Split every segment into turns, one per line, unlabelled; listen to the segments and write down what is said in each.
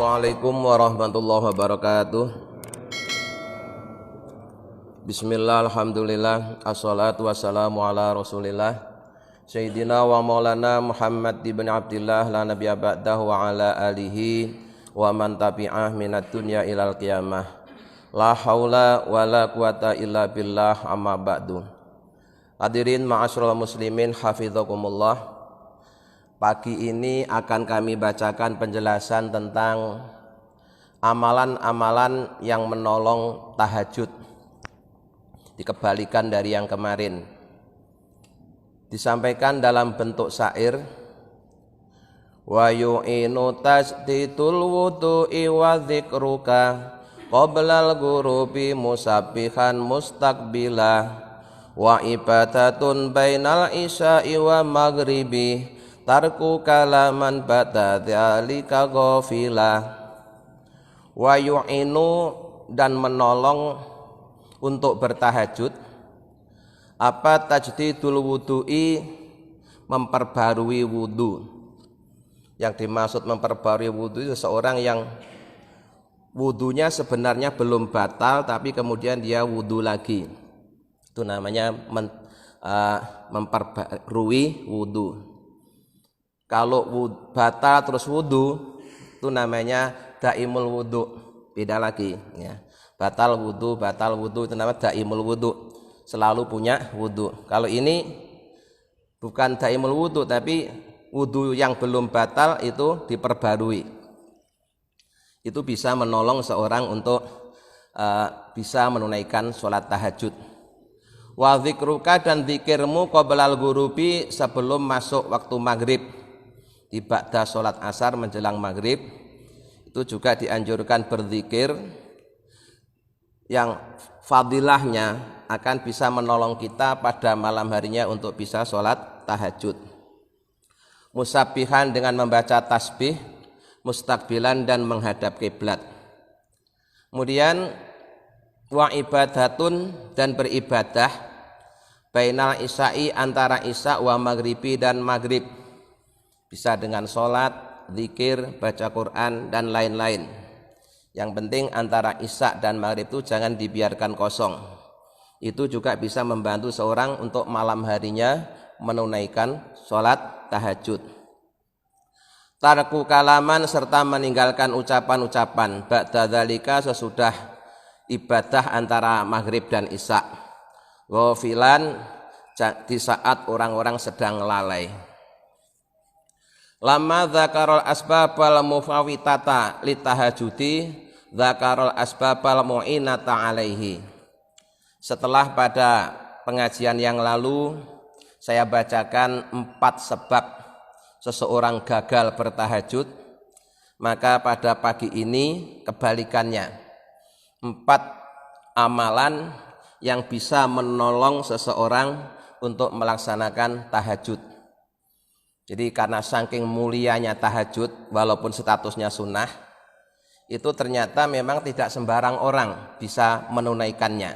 Assalamualaikum warahmatullahi wabarakatuh. Bismillah, alhamdulillah, assalatu wassalamu ala rasulillah Sayyidina wa maulana Muhammad ibn Abdillah la nabiyya ba'dahu wa ala alihi wa man tabi'ah minat dunya ilal qiyamah. La haula wa la quwata illa billah, amma ba'du. Hadirin ma'asyiral muslimin hafizakumullah. Pagi ini akan kami bacakan penjelasan tentang amalan-amalan yang menolong tahajud. Dikebalikan dari yang kemarin. Disampaikan dalam bentuk syair. Wa yu'inu tasditul wudu'i wa dzikruka qoblal ghurubi musabbihan mustaqbila wa ibadatun bainal isya'i wa maghribi tarku kalaman ba'da dzalika ghafila. Wa yu'inu, dan menolong untuk bertahajud. Apa tajdidul wudu'i? Memperbarui wudu. Yang dimaksud memperbarui wudu itu seseorang yang wudunya sebenarnya belum batal tapi kemudian dia wudu lagi. Itu namanya memperbarui wudu. Kalau batal terus wudu itu namanya daimul wudu, beda lagi ya. Batal wudu itu namanya daimul wudu, selalu punya wudu. Kalau ini bukan daimul wudu tapi wudu yang belum batal itu diperbarui. Itu bisa menolong seorang untuk bisa menunaikan sholat tahajud. Wa dzikruka, dan zikirmu qoblal ghurubi, sebelum masuk waktu maghrib. Di ba'da sholat asar menjelang maghrib itu juga dianjurkan berzikir yang fadilahnya akan bisa menolong kita pada malam harinya untuk bisa sholat tahajud. Musabbihan, dengan membaca tasbih, mustaqbilan, dan menghadap kiblat. Kemudian wa ibadatun, dan beribadah, bainal isya'i, antara isya wa maghribi dan maghrib. Bisa dengan sholat, zikir, baca Quran, dan lain-lain. Yang penting antara isya dan maghrib itu jangan dibiarkan kosong. Itu juga bisa membantu seorang untuk malam harinya menunaikan sholat tahajud. Tarku kalaman, serta meninggalkan ucapan-ucapan, ba'da dzalika, sesudah ibadah antara maghrib dan isya. Ghafilan, di saat orang-orang sedang lalai. Lama dzakarul asbabal mufawwitata litahajudi dzakarul asbabal mu'inata alaihi. Setelah pada pengajian yang lalu saya bacakan 4 sebab seseorang gagal bertahajud, maka pada pagi ini kebalikannya. 4 amalan yang bisa menolong seseorang untuk melaksanakan tahajud. Jadi karena saking mulianya tahajud, walaupun statusnya sunnah, itu ternyata memang tidak sembarang orang bisa menunaikannya.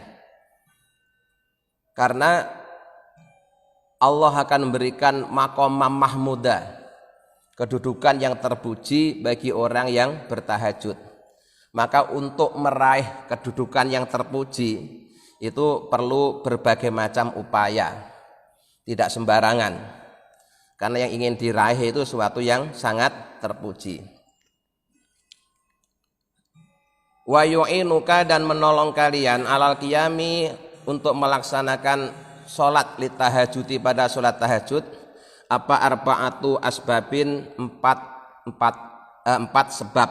Karena Allah akan memberikan maqamah mahmudah, kedudukan yang terpuji bagi orang yang bertahajud. Maka untuk meraih kedudukan yang terpuji itu perlu berbagai macam upaya, tidak sembarangan. Karena yang ingin diraih itu sesuatu yang sangat terpuji. Wa yu'inuka, dan menolong kalian alal qiyami, untuk melaksanakan sholat litahajudi, pada sholat tahajud. Apa arba'atu asbabin, 4 sebab.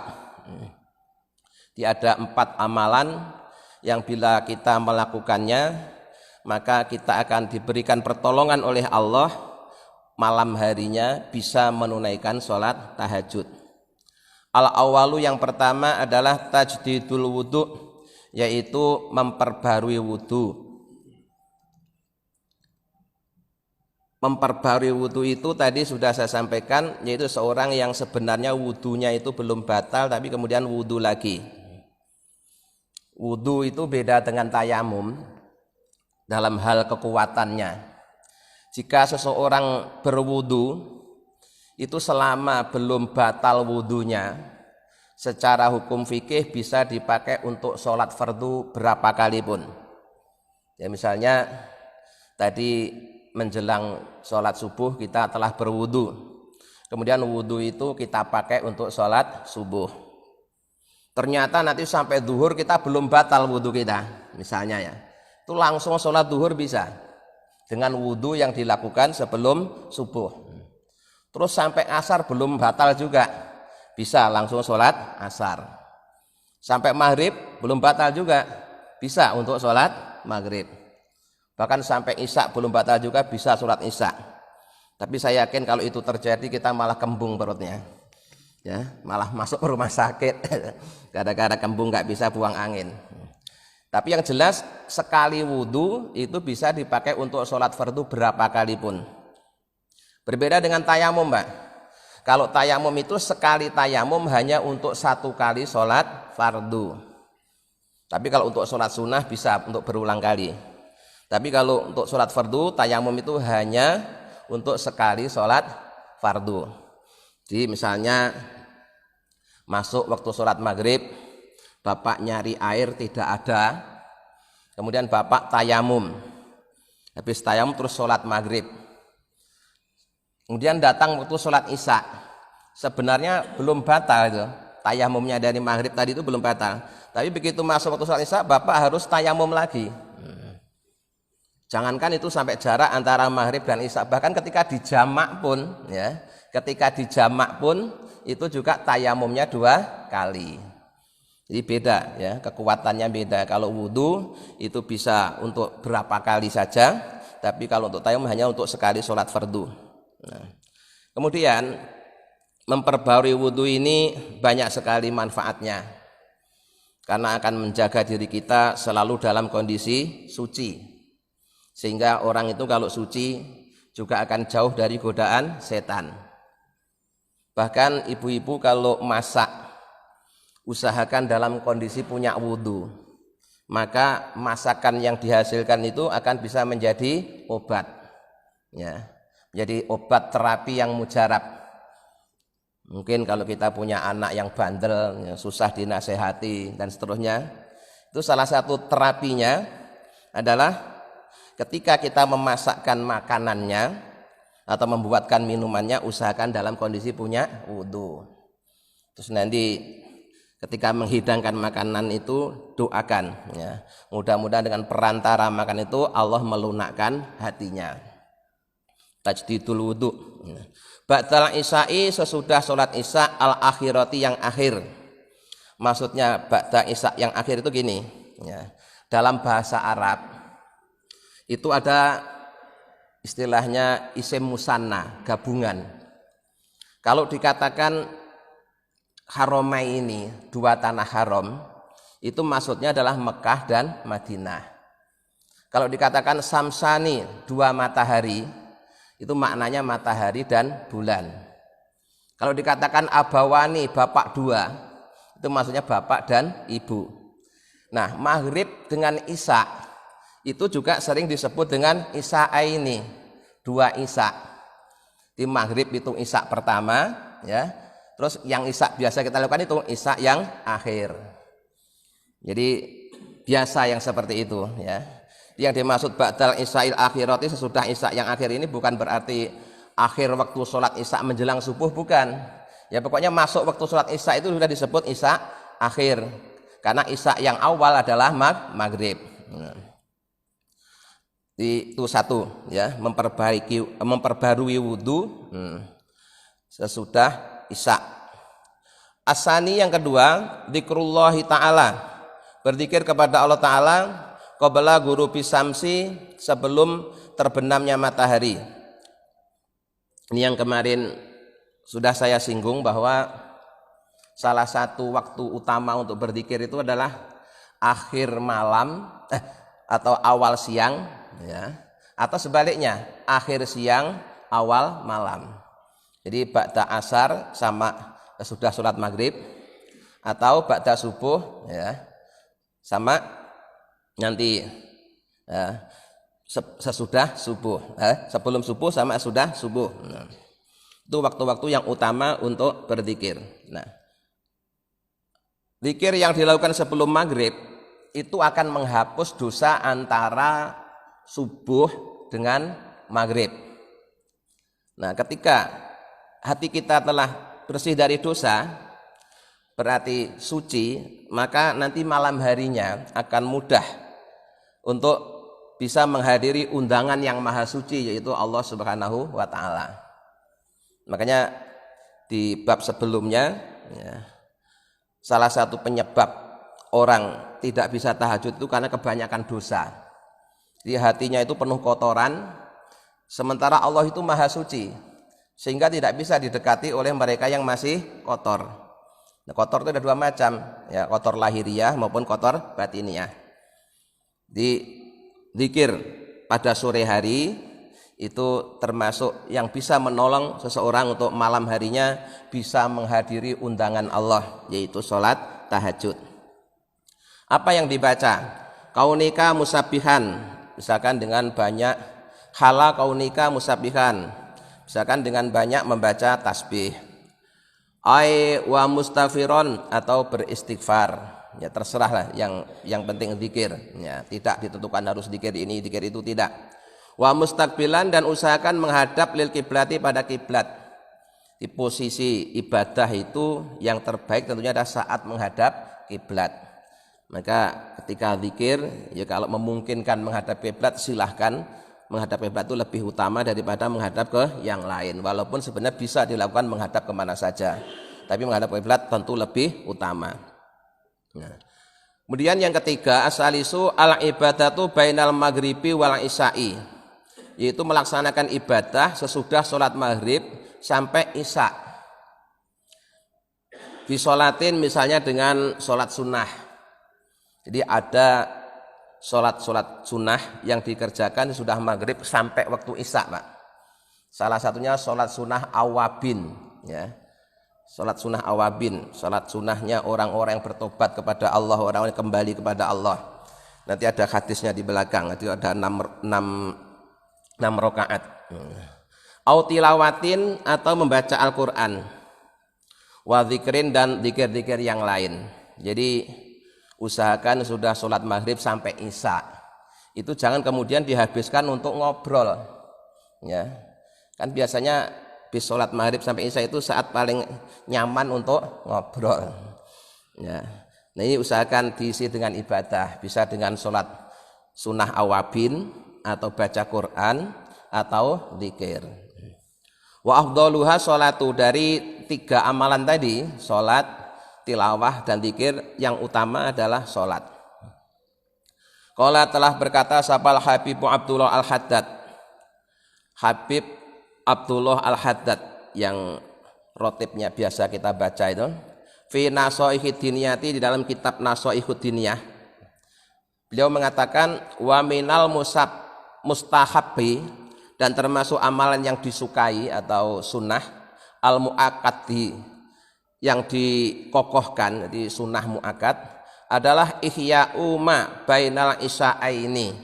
Jadi ada 4 amalan yang bila kita melakukannya maka kita akan diberikan pertolongan oleh Allah, malam harinya bisa menunaikan sholat tahajud. Al-awalu, yang pertama adalah tajdidul wudu, yaitu memperbarui wudu. Memperbarui wudu itu tadi sudah saya sampaikan, yaitu seorang yang sebenarnya wudunya itu belum batal tapi kemudian wudu lagi. Wudu itu beda dengan tayamum dalam hal kekuatannya. Jika seseorang berwudu itu selama belum batal wudunya, secara hukum fikih bisa dipakai untuk sholat fardu berapa kali pun. Ya misalnya tadi menjelang sholat subuh kita telah berwudu, kemudian wudu itu kita pakai untuk sholat subuh. Ternyata nanti sampai zuhur kita belum batal wudu kita, misalnya ya, itu langsung sholat zuhur bisa dengan wudu yang dilakukan sebelum subuh. Terus sampai asar belum batal juga, bisa langsung sholat asar. Sampai maghrib belum batal juga, bisa untuk sholat maghrib. Bahkan sampai isya belum batal juga, bisa sholat isya. Tapi saya yakin kalau itu terjadi kita malah kembung perutnya, ya, malah masuk rumah sakit gara-gara kembung nggak bisa buang angin. Tapi yang jelas sekali wudhu itu bisa dipakai untuk sholat fardu berapa kali pun. Berbeda dengan tayamum, Mbak. Kalau tayamum itu sekali tayamum hanya untuk satu kali sholat fardu. Tapi kalau untuk sholat sunnah bisa untuk berulang kali. Tapi kalau untuk sholat fardu, tayamum itu hanya untuk sekali sholat fardu. Jadi misalnya masuk waktu sholat maghrib, Bapak nyari air tidak ada, kemudian Bapak tayamum. Habis tayamum terus sholat maghrib. Kemudian datang waktu sholat isya, sebenarnya belum batal itu, tayamumnya dari maghrib tadi itu belum batal. Tapi begitu masuk waktu sholat isya, Bapak harus tayamum lagi. Jangankan itu sampai jarak antara maghrib dan isya, bahkan ketika dijamak pun, ya, ketika dijamak pun itu juga tayamumnya 2 kali. Jadi beda, ya, kekuatannya beda. Kalau wudhu itu bisa untuk berapa kali saja, tapi kalau untuk tayamum hanya untuk sekali sholat fardu. Nah, kemudian memperbarui wudhu ini banyak sekali manfaatnya, karena akan menjaga diri kita selalu dalam kondisi suci, sehingga orang itu kalau suci juga akan jauh dari godaan setan. Bahkan ibu-ibu kalau masak, usahakan dalam kondisi punya wudhu, maka masakan yang dihasilkan itu akan bisa menjadi obat, ya, jadi obat terapi yang mujarab. Mungkin kalau kita punya anak yang bandel, yang susah dinasehati dan seterusnya, itu salah satu terapinya adalah ketika kita memasakkan makanannya atau membuatkan minumannya, usahakan dalam kondisi punya wudhu. Terus nanti ketika menghidangkan makanan itu doakan, ya, mudah-mudahan dengan perantara makan itu Allah melunakkan hatinya. Tajdidul wudhu. Ba'dal isya'i, sesudah sholat isya, al akhirati, yang akhir. Maksudnya ba'da isya yang akhir itu gini, ya, dalam bahasa Arab itu ada istilahnya isim musanna, gabungan. Kalau dikatakan haromai ini, 2 tanah haram, itu maksudnya adalah Mekah dan Madinah. Kalau dikatakan samsani, 2 matahari, itu maknanya matahari dan bulan. Kalau dikatakan abawani, bapak 2, itu maksudnya bapak dan ibu. Nah, maghrib dengan isya itu juga sering disebut dengan isya'aini, 2 isya. Di maghrib itu isya pertama, ya. Terus yang isya biasa kita lakukan itu isya yang akhir. Jadi biasa yang seperti itu, ya. Yang dimaksud ba'dal isya'il akhirati, sesudah isya yang akhir ini bukan berarti akhir waktu sholat isya menjelang subuh, bukan. Ya pokoknya masuk waktu sholat isya itu sudah disebut isya akhir, karena isya yang awal adalah maghrib. Itu satu, ya, memperbarui wudhu sesudah isya. Asani, yang kedua, dzikrullahi ta'ala, berzikir kepada Allah Ta'ala qabla ghurubi samsi, sebelum terbenamnya matahari. Ini yang kemarin sudah saya singgung bahwa salah satu waktu utama untuk berzikir itu adalah akhir malam atau awal siang, ya, atau sebaliknya akhir siang awal malam. Jadi ba'da asar sama sudah sholat maghrib, atau ba'da subuh, ya, sama nanti, ya, sesudah subuh, sebelum subuh sama sudah subuh. Nah, itu waktu-waktu yang utama untuk berzikir. Nah, Zikir yang dilakukan sebelum maghrib itu akan menghapus dosa antara subuh dengan maghrib. Nah, ketika hati kita telah bersih dari dosa, berarti suci, maka nanti malam harinya akan mudah untuk bisa menghadiri undangan yang maha suci, yaitu Allah Subhanahu wa Ta'ala. Makanya di bab sebelumnya, ya, salah satu penyebab orang tidak bisa tahajud itu karena kebanyakan dosa. Di hatinya itu penuh kotoran, sementara Allah itu maha suci, sehingga tidak bisa didekati oleh mereka yang masih kotor. Nah, kotor itu ada dua macam, ya, kotor lahiriah maupun kotor batiniah. Di zikir pada sore hari itu termasuk yang bisa menolong seseorang untuk malam harinya bisa menghadiri undangan Allah, yaitu sholat tahajud. Apa yang dibaca? Kaunika musabihan, misalkan dengan banyak hala kaunika musabihan, misalkan dengan banyak membaca tasbih. Ai wa mustaghfiron, atau beristighfar. Ya terserahlah, yang penting zikir. Ya, tidak ditentukan harus zikir ini, zikir itu, tidak. Wa mustaqbilan, dan usahakan menghadap lil kiblati, pada kiblat. Di posisi ibadah itu yang terbaik tentunya adalah saat menghadap kiblat. Maka ketika zikir, ya kalau memungkinkan menghadap kiblat silahkan. Menghadap kiblat itu lebih utama daripada menghadap ke yang lain. Walaupun sebenarnya bisa dilakukan menghadap kemana saja, tapi menghadap kiblat tentu lebih utama. Nah, kemudian yang ketiga, asalisu al ibadatu bainal maghribi wal isya'i, yaitu melaksanakan ibadah sesudah sholat maghrib sampai isya. Bisolatin, misalnya dengan sholat sunnah. Jadi ada sholat sunnah yang dikerjakan sudah maghrib sampai waktu isya, Pak. Salah satunya sholat sunnah awabin, ya. Sholat sunnah awabin, sholat sunnahnya orang-orang yang bertobat kepada Allah, orang-orang yang kembali kepada Allah. Nanti ada hadisnya di belakang, nanti ada 6 rakaat. Au tilawatin, atau membaca Al-Quran. Wa dzikrin, dan zikir-zikir yang lain. Jadi usahakan sudah sholat maghrib sampai isya itu jangan kemudian dihabiskan untuk ngobrol, ya. Kan biasanya bis sholat maghrib sampai isya itu saat paling nyaman untuk ngobrol, ya. Nah, ini usahakan diisi dengan ibadah, bisa dengan sholat sunnah awabin, atau baca Quran, atau zikir. Wa afdaluha sholatu, dari 3 amalan tadi, sholat, tilawah, dan zikir, yang utama adalah sholat. Qala, telah berkata sapal Habib Abdullah Al-Haddad, Habib Abdullah Al-Haddad yang rotibnya biasa kita baca itu, fi nasoihid diniyati, di dalam kitab Nasoihud Diniyah, beliau mengatakan wa minal mustahabbi, dan termasuk amalan yang disukai atau sunnah, al muakkadi, yang dikokohkan, di sunnah muakkad, adalah ihya'u ma bainal isya'aini,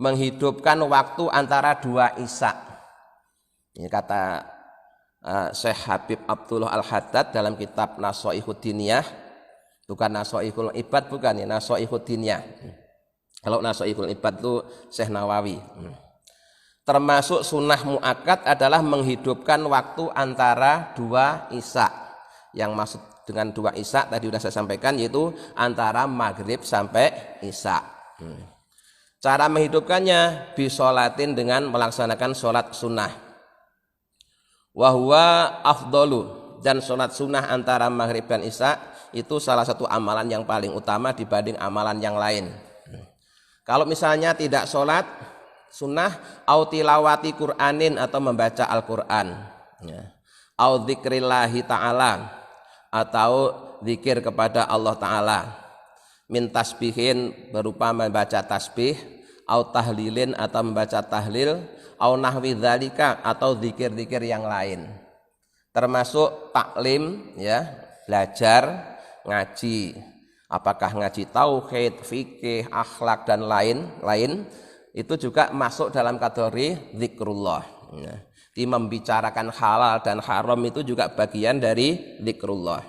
menghidupkan waktu antara 2 isya. Ini kata Syekh Habib Abdullah Al-Haddad dalam kitab Nasoihud Diniyah, bukan Nasoihul Ibad, bukan ya, Nasoihud Diniyah. Kalau Nasoihul Ibad itu Syekh Nawawi. Termasuk sunnah muakkad adalah menghidupkan waktu antara 2 isya. Yang maksud dengan 2 isya tadi sudah saya sampaikan, yaitu antara maghrib sampai isya. Cara menghidupkannya bisolatin, dengan melaksanakan sholat sunnah. Wahwa afdolu, dan sholat sunnah antara maghrib dan isya itu salah satu amalan yang paling utama dibanding amalan yang lain. Kalau misalnya tidak sholat sunnah, au tilawati Qur'anin, atau membaca Al-Quran, ya. Au dzikrillahi ta'ala, atau zikir kepada Allah Ta'ala, min tasbihin, berupa membaca tasbih, au tahlilin, atau membaca tahlil, au nahwi dzalika, atau zikir-zikir yang lain, termasuk taklim, ya, belajar ngaji, apakah ngaji tauhid, fikih, akhlak, dan lain-lain, itu juga masuk dalam kategori zikrullah, ya. Di membicarakan halal dan haram itu juga bagian dari zikrullah.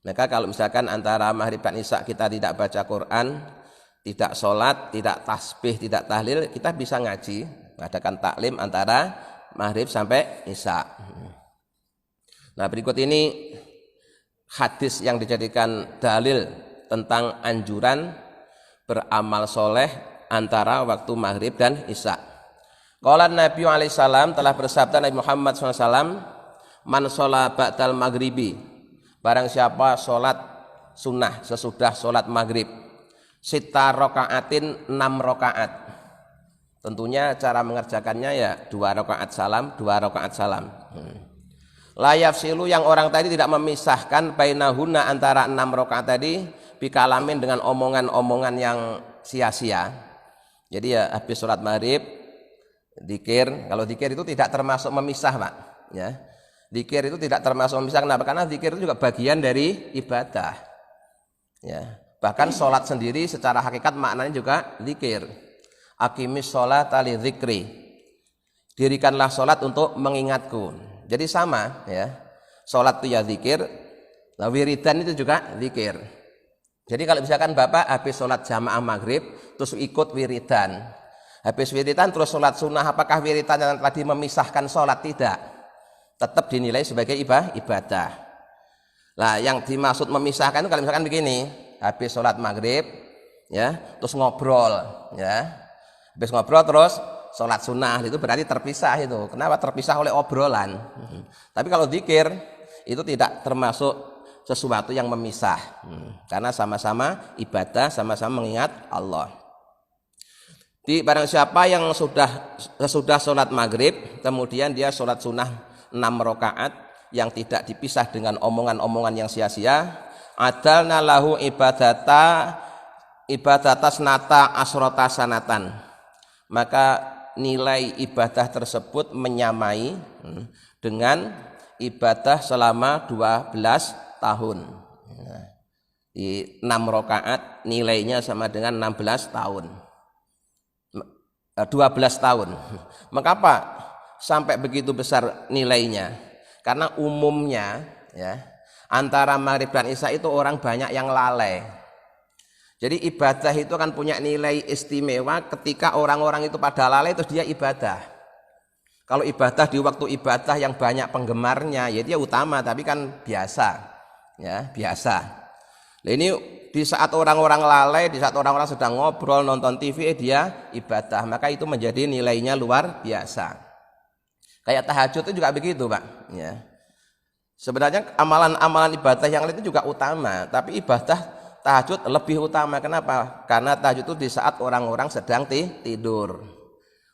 Maka kalau misalkan antara maghrib dan isya kita tidak baca Quran, tidak sholat, tidak tasbih, tidak tahlil, kita bisa ngaji, mengadakan taklim antara maghrib sampai isya. Nah, berikut ini hadis yang dijadikan dalil tentang anjuran beramal soleh antara waktu maghrib dan isya. Qala Nabi alaihissalam, telah bersabda Nabi Muhammad SAW, man sholat ba'dal maghribi, barang siapa sholat sunnah sesudah sholat maghrib, sita rokaatin 6 rokaat. Tentunya cara mengerjakannya ya 2 rakaat salam, 2 rakaat salam. La yafsilu, yang orang tadi tidak memisahkan bainahunna antara 6 rakaat tadi bikalamin dengan omongan-omongan yang sia-sia. Jadi ya habis sholat maghrib dzikir, kalau dzikir itu tidak termasuk memisah, Pak, ya. Dzikir itu tidak termasuk memisah. Kenapa? Karena dzikir itu juga bagian dari ibadah. Ya. Bahkan sholat sendiri secara hakikat maknanya juga dzikir. Aqimis sholata li dzikri. Dirikanlah sholat untuk mengingatku. Jadi sama, ya. Sholat itu ya dzikir, wiridan itu juga dzikir. Jadi kalau misalkan Bapak habis sholat jamaah maghrib terus ikut wiridan, habis wiridan terus sholat sunnah, apakah wiridan yang tadi memisahkan sholat? Tidak, tetap dinilai sebagai ibadah. Nah, yang dimaksud memisahkan itu kalau misalkan begini, habis sholat maghrib, ya, terus ngobrol, ya, habis ngobrol terus sholat sunnah, itu berarti terpisah itu. Kenapa? Terpisah oleh obrolan. Tapi kalau dzikir itu tidak termasuk sesuatu yang memisah, karena sama-sama ibadah, sama-sama mengingat Allah. Di barang siapa yang sudah sholat maghrib kemudian dia sholat sunnah 6 rakaat yang tidak dipisah dengan omongan-omongan yang sia-sia, adalna lahu ibadatas nata asrota sanatan, maka nilai ibadah tersebut menyamai dengan ibadah selama 12 tahun. Di 6 rakaat nilainya sama dengan 16 tahun. 12 tahun. Mengapa sampai begitu besar nilainya? Karena umumnya, ya, antara maghrib dan isya itu orang banyak yang lalai. Jadi ibadah itu kan punya nilai istimewa ketika orang-orang itu pada lalai terus dia ibadah. Kalau ibadah di waktu ibadah yang banyak penggemarnya, ya dia utama, tapi kan biasa. Ya, biasa. Nah, ini di saat orang-orang lalai, di saat orang-orang sedang ngobrol, nonton TV, dia ibadah, maka itu menjadi nilainya luar biasa. Kayak tahajud itu juga begitu, Pak, ya. Sebenarnya amalan-amalan ibadah yang lain itu juga utama, tapi ibadah tahajud lebih utama. Kenapa? Karena tahajud itu di saat orang-orang sedang tidur.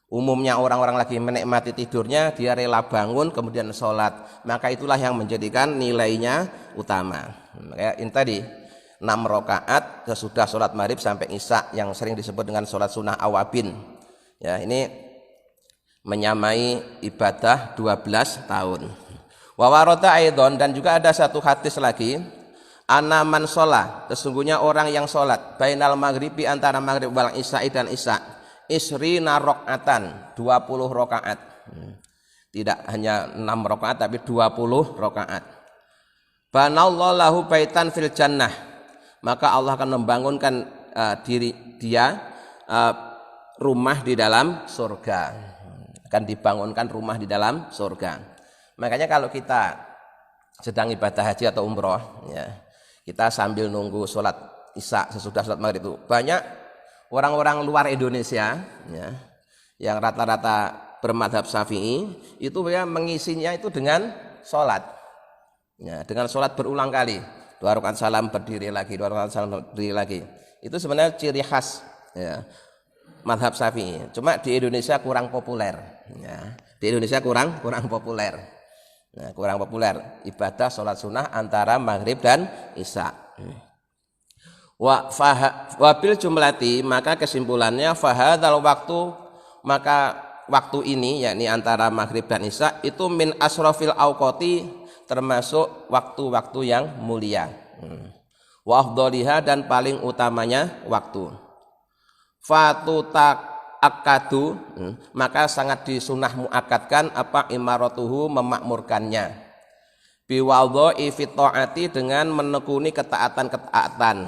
Umumnya orang-orang lagi menikmati tidurnya, dia rela bangun kemudian sholat, maka itulah yang menjadikan nilainya utama. Kayak ini tadi 6 rakaat sesudah sholat maghrib sampai isya yang sering disebut dengan sholat sunnah awabin. Ya, ini menyamai ibadah 12 tahun. Wa warata aidon, dan juga ada satu hadis lagi, anaman sholat, sesungguhnya orang yang sholat bainal maghribi, antara maghrib wal isya'i dan isya, isrina rakaatan, 20 rakaat. Tidak hanya 6 rakaat tapi 20 rakaat. Banallahu lahu baitan fil jannah, maka Allah akan membangunkan rumah di dalam surga. Akan dibangunkan rumah di dalam surga. Makanya kalau kita sedang ibadah haji atau umroh, ya, kita sambil nunggu sholat isya sesudah sholat maghrib itu banyak orang-orang luar Indonesia, ya, yang rata-rata bermadhab Syafi'i, itu ya mengisinya itu dengan sholat, ya, dengan sholat berulang kali, 2 rakaat salam berdiri lagi, 2 rakaat salam berdiri lagi. Itu sebenarnya ciri khas, ya, madhab Syafi'i. Cuma di Indonesia kurang populer, ya. Di Indonesia kurang populer, ya, kurang populer ibadah sholat sunnah antara maghrib dan isya. Wabil jumlati, maka kesimpulannya fahadzal waktu, maka waktu ini yakni antara maghrib dan isya itu min asrofil auqati, termasuk waktu-waktu yang mulia. Wa afdhaliha, dan paling utamanya waktu. Fatutak akadu, maka sangat disunah muakadkan apa imaratuhu, memakmurkannya. biwadha'i fi ta'ati dengan menekuni ketaatan-ketaatan.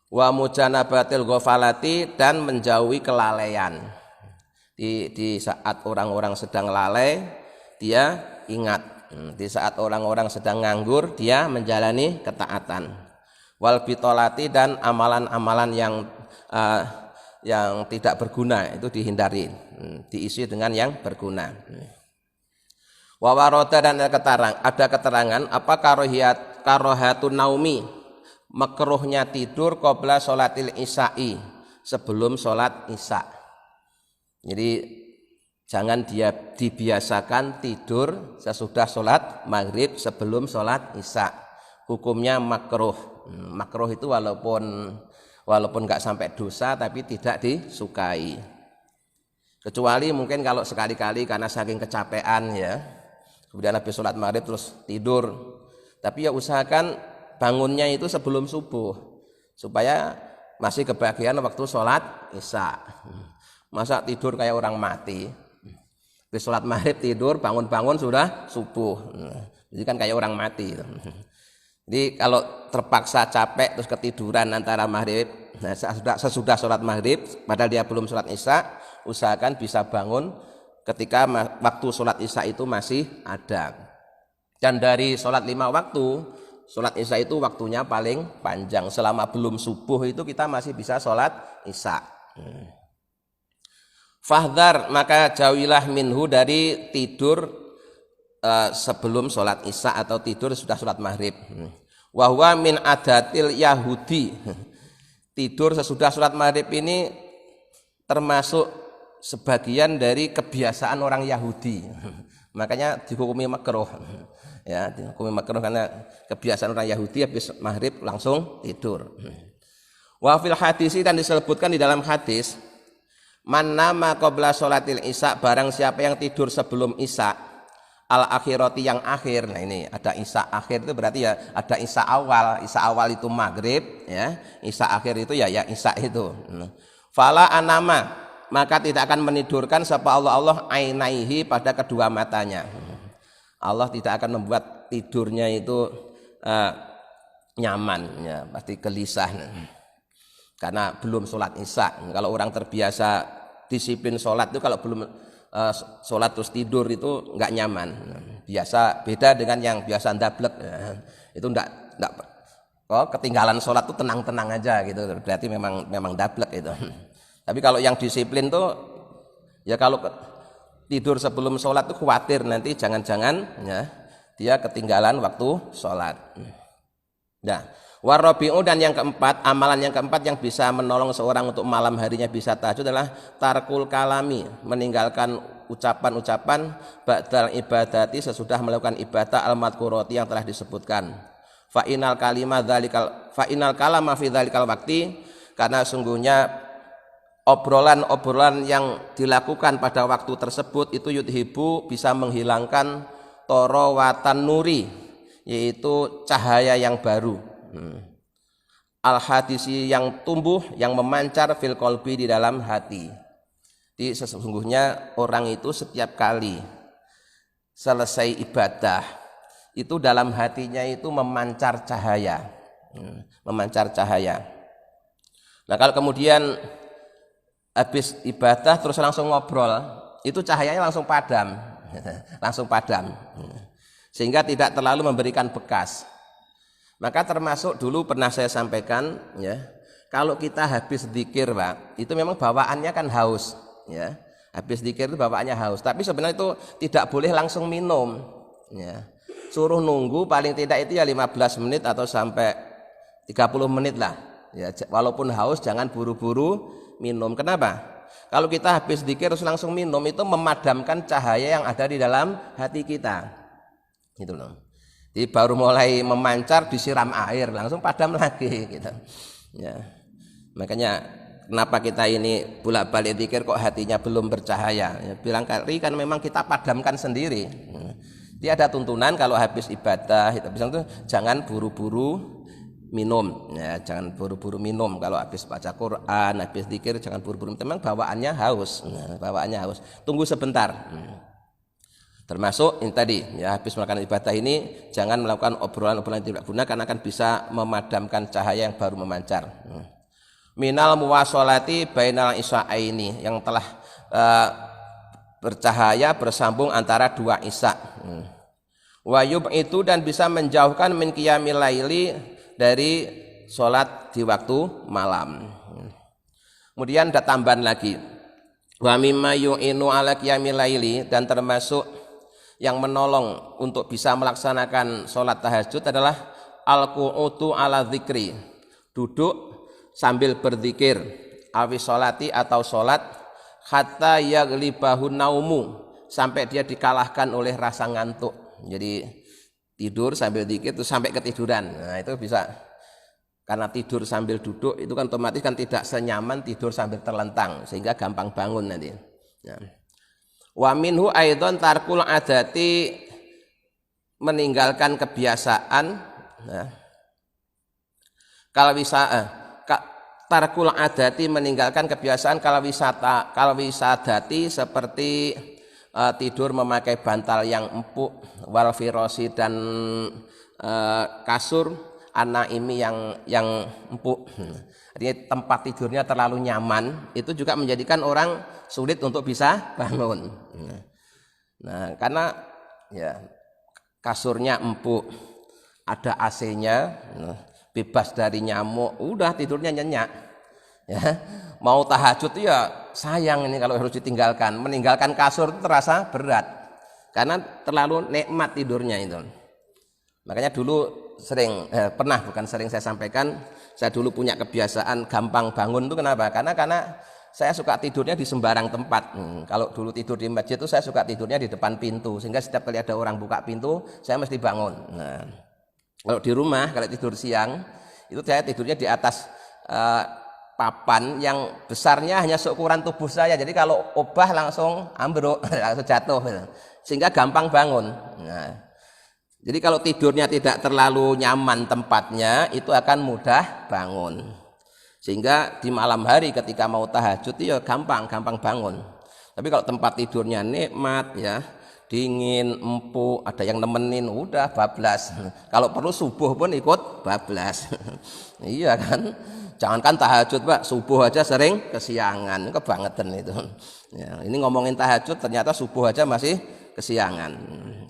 Wa mujanabatil ghafalati dan menjauhi kelalaian. Di saat orang-orang sedang lalai dia ingat. Di saat orang-orang sedang nganggur dia menjalani ketaatan. Wal bitolati dan amalan-amalan yang tidak berguna itu dihindari, diisi dengan yang berguna. Wawaroda dan ada keterangan apa karohatun naumi, makruhnya tidur qabla sholatil isya'i, sebelum sholat isya. Jadi jangan dia dibiasakan tidur sesudah sholat maghrib sebelum sholat isya. Hukumnya makruh. Makruh itu walaupun nggak sampai dosa tapi tidak disukai. Kecuali mungkin kalau sekali-kali karena saking kecapean ya, kemudian habis sholat maghrib terus tidur. Tapi ya usahakan bangunnya itu sebelum subuh supaya masih kebagian waktu sholat isya. Masa tidur kayak orang mati, habis sholat maghrib tidur, bangun-bangun sudah subuh, jadi kan kayak orang mati. Jadi kalau terpaksa capek terus ketiduran antara maghrib, nah sesudah sholat maghrib, padahal dia belum sholat isya, usahakan bisa bangun ketika waktu sholat isya itu masih ada. Dan dari sholat 5 waktu, sholat isya itu waktunya paling panjang. Selama belum subuh itu kita masih bisa sholat isya. Fahdhar, maka jauhilah minhu dari tidur sebelum sholat isya atau tidur sudah sholat maghrib. Wa huwa min adatil Yahudi. Tidur sesudah sholat maghrib ini termasuk sebagian dari kebiasaan orang Yahudi. Makanya dihukumi makruh. Ya, dihukumi makruh karena kebiasaan orang Yahudi habis maghrib langsung tidur. Wa fil hadisi, dan disebutkan di dalam hadis, man nama qabla sholatil isya, barang siapa yang tidur sebelum isya, al akhirati yang akhir. Nah ini ada isya akhir itu berarti ya ada isya awal. Isya awal itu maghrib ya, isya akhir itu ya isya itu. Fala anama, maka tidak akan menidurkan sapa Allah ainaihi, pada kedua matanya. Allah tidak akan membuat tidurnya itu nyaman ya, pasti gelisah. Karena belum sholat isya. Kalau orang terbiasa disiplin sholat itu kalau belum sholat terus tidur itu nggak nyaman. Biasa beda dengan yang biasa ndablek. Itu nggak ketinggalan sholat tuh tenang-tenang aja gitu. Berarti memang ndablek itu. Tapi kalau yang disiplin tuh ya kalau tidur sebelum sholat tuh khawatir nanti jangan-jangan ya dia ketinggalan waktu sholat. Nah, warabi'u, dan yang keempat, amalan yang keempat yang bisa menolong seorang untuk malam harinya bisa tahajud adalah tarkul kalami, meninggalkan ucapan-ucapan ba'dal ibadati, sesudah melakukan ibadah al-madhkurati yang telah disebutkan. Fa inal kalama fi dzalikal waqti, karena sungguhnya obrolan-obrolan yang dilakukan pada waktu tersebut itu yudhibu, bisa menghilangkan torowatan nuri, yaitu cahaya yang baru. Al-hadisi, yang tumbuh, yang memancar fil qalbi, di dalam hati. Jadi sesungguhnya orang itu setiap kali selesai ibadah itu dalam hatinya itu memancar cahaya. Memancar cahaya. Nah kalau kemudian habis ibadah terus langsung ngobrol, itu cahayanya langsung padam. Langsung padam. Sehingga tidak terlalu memberikan bekas. Maka termasuk dulu pernah saya sampaikan ya, kalau kita habis zikir Pak, itu memang bawaannya kan haus ya. Habis zikir itu bawaannya haus, tapi sebenarnya itu tidak boleh langsung minum ya. Suruh nunggu paling tidak itu ya 15 menit atau sampai 30 menit lah ya. Walaupun haus jangan buru-buru minum. Kenapa? Kalau kita habis zikir terus langsung minum, itu memadamkan cahaya yang ada di dalam hati kita. Gitu loh. Jadi baru mulai memancar disiram air langsung padam lagi gitu. Ya. Makanya kenapa kita ini bolak-balik zikir kok hatinya belum bercahaya? Ya, bilang kali kan memang kita padamkan sendiri. Dia ada tuntunan kalau habis ibadah itu jangan buru-buru minum. Ya, jangan buru-buru minum. Kalau habis baca Quran, habis zikir jangan buru-buru. Memang bawaannya haus. Bawaannya haus. Tunggu sebentar. Termasuk ini tadi ya, habis melakukan ibadah ini jangan melakukan obrolan-obrolan yang tidak guna karena akan bisa memadamkan cahaya yang baru memancar. Minal muwasolati bainal isya'aini, yang telah bercahaya bersambung antara dua isya. Wayub itu, dan bisa menjauhkan min qiyamil laili, dari sholat di waktu malam. Kemudian ada tambahan lagi, wa mimma yu'inu ala qiyamil laili, dan termasuk yang menolong untuk bisa melaksanakan sholat tahajud adalah al-qu'udu ala dzikri, duduk sambil berzikir, awi sholati, atau sholat, hatta yaglibahun naumu, sampai dia dikalahkan oleh rasa ngantuk. Jadi tidur sambil zikir itu sampai ketiduran. Nah itu bisa, karena tidur sambil duduk itu kan otomatis kan tidak senyaman tidur sambil terlentang, sehingga gampang bangun nanti. Nah. Wa minhu aidon tarkul adati, meninggalkan kebiasaan. Nah, kalau bisa tarkul adati, meninggalkan kebiasaan kalau wisadati, seperti tidur memakai bantal yang empuk, wal firosi, dan kasur anaimi yang empuk. Artinya tempat tidurnya terlalu nyaman, itu juga menjadikan orang sulit untuk bisa bangun. Nah, karena ya kasurnya empuk, ada AC-nya, bebas dari nyamuk, udah tidurnya nyenyak. Ya, mau tahajud ya sayang ini kalau harus ditinggalkan. Meninggalkan kasur itu terasa berat karena terlalu nikmat tidurnya itu. Makanya dulu bukan sering saya sampaikan, saya dulu punya kebiasaan gampang bangun itu kenapa? Karena saya suka tidurnya di sembarang tempat. Kalau dulu tidur di masjid itu saya suka tidurnya di depan pintu, sehingga setiap kali ada orang buka pintu saya mesti bangun. Nah, kalau di rumah, kalau tidur siang itu saya tidurnya di atas papan yang besarnya hanya seukuran tubuh saya, jadi kalau obah langsung ambruk, langsung jatuh, sehingga gampang bangun. Nah, jadi kalau tidurnya tidak terlalu nyaman tempatnya, itu akan mudah bangun. Sehingga di malam hari ketika mau tahajud ya gampang bangun. Tapi kalau tempat tidurnya nikmat ya, dingin, empuk, ada yang nemenin, udah bablas. Kalau perlu subuh pun ikut bablas. Iya kan? Jangankan tahajud Pak, subuh aja sering kesiangan, kebangetan itu. Ya, ini ngomongin tahajud ternyata subuh aja masih kesiangan.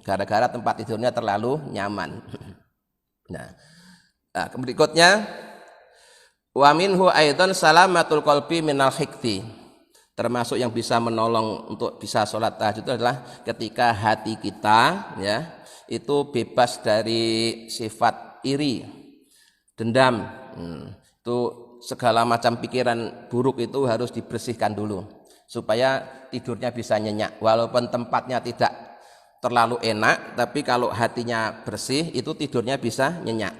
Gara-gara tempat tidurnya terlalu nyaman. Nah berikutnya, wa minhu aidan salamatul qalbi minal hikti. Termasuk yang bisa menolong untuk bisa sholat tahajud itu adalah ketika hati kita ya itu bebas dari sifat iri, dendam. Itu segala macam pikiran buruk itu harus dibersihkan dulu supaya tidurnya bisa nyenyak. Walaupun tempatnya tidak terlalu enak, tapi kalau hatinya bersih itu tidurnya bisa nyenyak.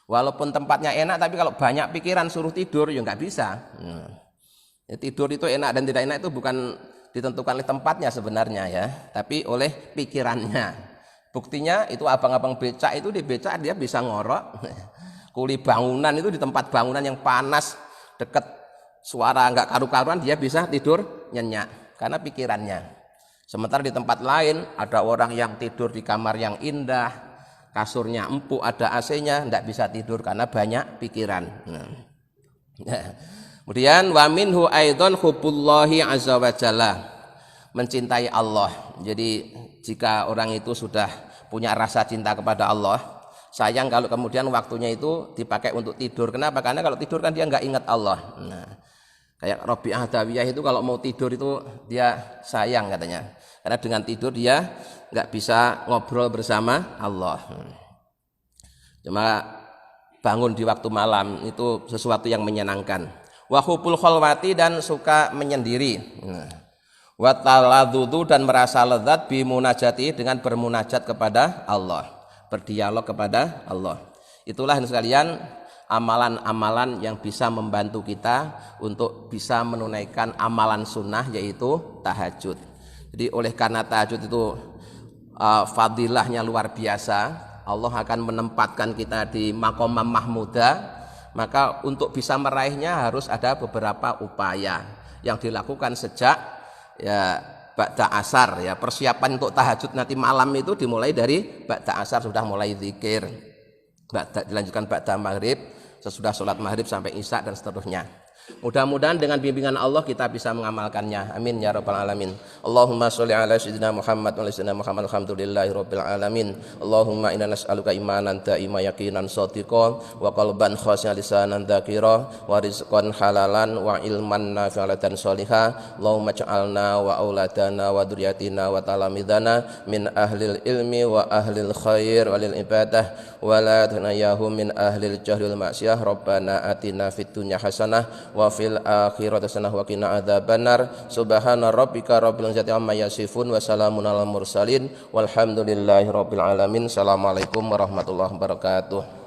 Walaupun tempatnya enak, tapi kalau banyak pikiran suruh tidur ya nggak bisa. Ya, tidur itu enak dan tidak enak itu bukan ditentukan oleh tempatnya sebenarnya ya, tapi oleh pikirannya. Buktinya itu abang-abang becak itu, di becak dia bisa ngorok. Kuli bangunan itu di tempat bangunan yang panas dekat suara nggak karu-karuan dia bisa tidur nyenyak karena pikirannya. Sementara di tempat lain ada orang yang tidur di kamar yang indah, kasurnya empuk, ada AC-nya, tidak bisa tidur karena banyak pikiran. Kemudian wa minhu aidan hubbullahi azza wa jalla, mencintai Allah. Jadi jika orang itu sudah punya rasa cinta kepada Allah, sayang kalau kemudian waktunya itu dipakai untuk tidur. Kenapa? Karena kalau tidur kan dia nggak ingat Allah. Nah, kayak Rabi'ah Adawiyah itu kalau mau tidur itu dia sayang katanya, karena dengan tidur dia nggak bisa ngobrol bersama Allah. Cuma bangun di waktu malam itu sesuatu yang menyenangkan. Wa hubul khalwati, dan suka menyendiri. Wa taladzudu, dan merasa lezat bi munajati, dengan bermunajat kepada Allah, berdialog kepada Allah. Itulah sekalian amalan-amalan yang bisa membantu kita untuk bisa menunaikan amalan sunnah, yaitu tahajud. Jadi oleh karena tahajud itu fadilahnya luar biasa, Allah akan menempatkan kita di maqamah mahmudah, maka untuk bisa meraihnya harus ada beberapa upaya yang dilakukan sejak ya ba'da asar ya. Persiapan untuk tahajud nanti malam itu dimulai dari ba'da asar, sudah mulai zikir. Dilanjutkan ba'da maghrib, sesudah sholat maghrib sampai isya dan seterusnya. Mudah-mudahan dengan bimbingan Allah kita bisa mengamalkannya. Amin ya rabbal alamin. Allahumma sholli ala sayyidina Muhammad wa ala sayyidina Muhammad. Alhamdulillahi rabbil alamin. Allahumma inna nas'aluka imanan da'ima yaqinan shadiqan wa qalban khashi'an lisanan dzakira wa rizqan halalan wa ilman nafi'an dan sholihah. Allahumma ja'alna wa auladana wa dzurriyyatina wa talamidana min ahlil ilmi wa ahlil khair walil ibadah wa la tanayahum min ahlil jahli wal ma'siyah. Rabbana atina fid dunya hasanah wa fil akhirati hasanah wa qina adzabannar. Subhana rabbika rabbil izzati amma yasifun wa salamun alal mursalin walhamdulillahi rabbil alamin. Assalamualaikum warahmatullahi wabarakatuh.